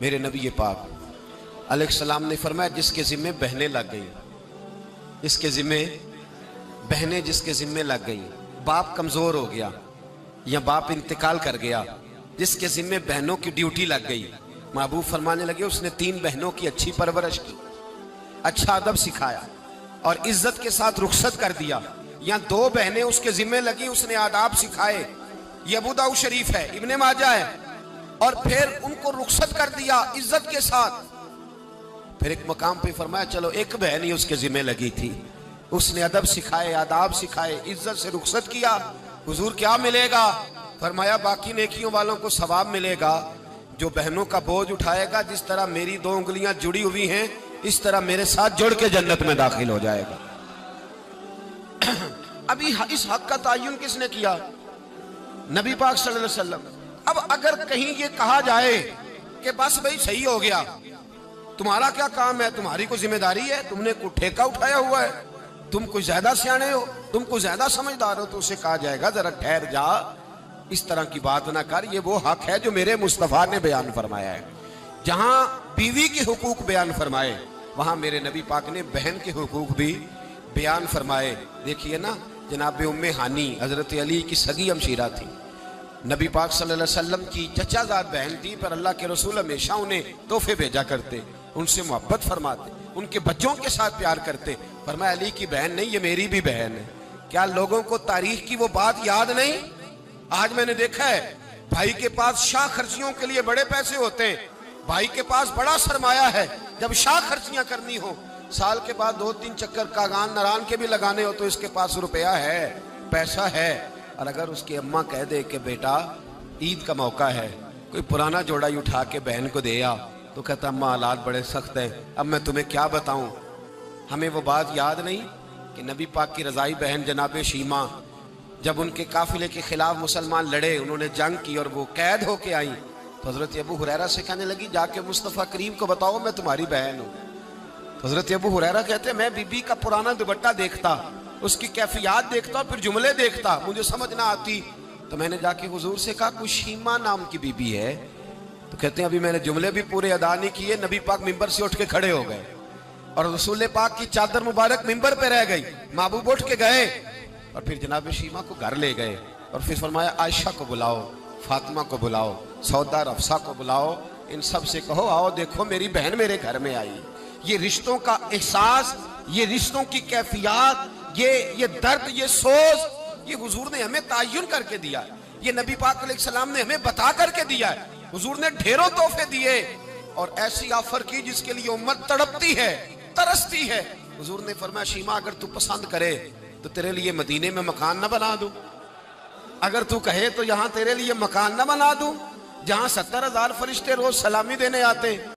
میرے نبی پاک علیہ السلام نے فرمایا جس کے ذمے بہنیں لگ گئی، اس کے ذمے بہنیں جس کے ذمے لگ گئی، باپ کمزور ہو گیا یا باپ انتقال کر گیا، جس کے ذمے بہنوں کی ڈیوٹی لگ گئی، محبوب فرمانے لگے اس نے 3 بہنوں کی اچھی پرورش کی، اچھا ادب سکھایا اور عزت کے ساتھ رخصت کر دیا، یا 2 بہنیں اس کے ذمے لگی، اس نے آداب سکھائے، یہ ابو داؤد شریف ہے، ابن ماجہ ہے، اور پھر ان کو رخصت کر دیا عزت کے ساتھ۔ پھر ایک مقام پہ فرمایا چلو ایک بہن ہی اس کے ذمہ لگی تھی، اس نے ادب سکھائے، آداب سکھائے، عزت سے رخصت کیا، حضور کیا ملے گا؟ فرمایا باقی نیکیوں والوں کو ثواب ملے گا، جو بہنوں کا بوجھ اٹھائے گا جس طرح میری 2 انگلیاں جڑی ہوئی ہیں اس طرح میرے ساتھ جڑ کے جنت میں داخل ہو جائے گا۔ ابھی اس حق کا تعین کس نے کیا؟ نبی پاک صلی اللہ علیہ وسلم۔ اب اگر کہیں یہ کہا جائے کہ بس بھئی صحیح ہو گیا، تمہارا کیا کام ہے، تمہاری کوئی ذمہ داری ہے، تم نے کوئی ٹھیکہ اٹھایا ہوا ہے، تم کوئی زیادہ سیانے ہو، تم کوئی زیادہ سمجھدار ہو، تو اسے کہا جائے گا ذرا ٹھہر جا، اس طرح کی بات نہ کر، یہ وہ حق ہے جو میرے مصطفیٰ نے بیان فرمایا ہے۔ جہاں بیوی کے حقوق بیان فرمائے وہاں میرے نبی پاک نے بہن کے حقوق بھی بیان فرمائے۔ دیکھیے نا، جناب ام ہانی حضرت علی کی سگی ہمشیرہ تھی، نبی پاک صلی اللہ علیہ وسلم کی چچا زاد بہن تھی، پر اللہ کے رسول ہمیشہ انہیں تحفے بھیجا کرتے، ان سے محبت فرماتے، ان کے بچوں کے ساتھ پیار کرتے۔ فرمایا علی کی بہن نہیں، یہ میری بھی بہن ہے۔ کیا لوگوں کو تاریخ کی وہ بات یاد نہیں؟ آج میں نے دیکھا ہے بھائی کے پاس شاہ خرچیوں کے لیے بڑے پیسے ہوتے ہیں، بھائی کے پاس بڑا سرمایہ ہے، جب شاہ خرچیاں کرنی ہو، سال کے بعد 2-3 چکر کاغان نران کے بھی لگانے ہو تو اس کے پاس روپیہ ہے، پیسہ ہے، اور اگر اس کی اماں کہہ دے کہ بیٹا عید کا موقع ہے، کوئی پرانا جوڑا ہی اٹھا کے بہن کو دے آ، تو کہتا اماں حالات بڑے سخت ہیں، اب میں تمہیں کیا بتاؤں۔ ہمیں وہ بات یاد نہیں کہ نبی پاک کی رضائی بہن جناب شیمہ جب ان کے قافلے کے خلاف مسلمان لڑے، انہوں نے جنگ کی اور وہ قید ہو کے آئیں، تو حضرت ابو ہریرہ سے کہنے لگی جا کے مصطفیٰ کریم کو بتاؤ میں تمہاری بہن ہوں۔ تو حضرت ابو ہریرہ کہتے ہیں میں بی بی کا پرانا دوپٹہ دیکھتا، اس کی کیفیات دیکھتا اور پھر جملے دیکھتا، مجھے سمجھ نہ آتی، تو میں نے جا کے حضور سے کہا کوئی شیمہ نام کی بی بی ہے؟ تو کہتے ہیں ابھی میں نے جملے بھی پورے ادا نہیں کیے، نبی پاک ممبر سے اٹھ کے کھڑے ہو گئے اور رسول پاک کی چادر مبارک ممبر پہ رہ گئی، محبوب اٹھ کے گئے اور پھر جناب شیمہ کو گھر لے گئے اور پھر فرمایا عائشہ کو بلاؤ، فاطمہ کو بلاؤ، سودا اور حفصہ کو بلاؤ، ان سب سے کہو آؤ دیکھو میری بہن میرے گھر میں آئی۔ یہ رشتوں کا احساس، یہ رشتوں کی کیفیات، یہ درد، یہ سوز، یہ حضور نے ہمیں تعین کر کے دیا ہے، یہ نبی پاک علیہ السلام نے ہمیں بتا کر کے دیا ہے۔ حضور نے ڈھیروں تحفے دیے اور ایسی آفر کی جس کے لیے امت تڑپتی ہے، ترستی ہے۔ حضور نے فرمایا شیمہ اگر تو پسند کرے تو تیرے لیے مدینے میں مکان نہ بنا دوں، اگر تو کہے تو یہاں تیرے لیے مکان نہ بنا دوں جہاں 70,000 فرشتے روز سلامی دینے آتے ہیں۔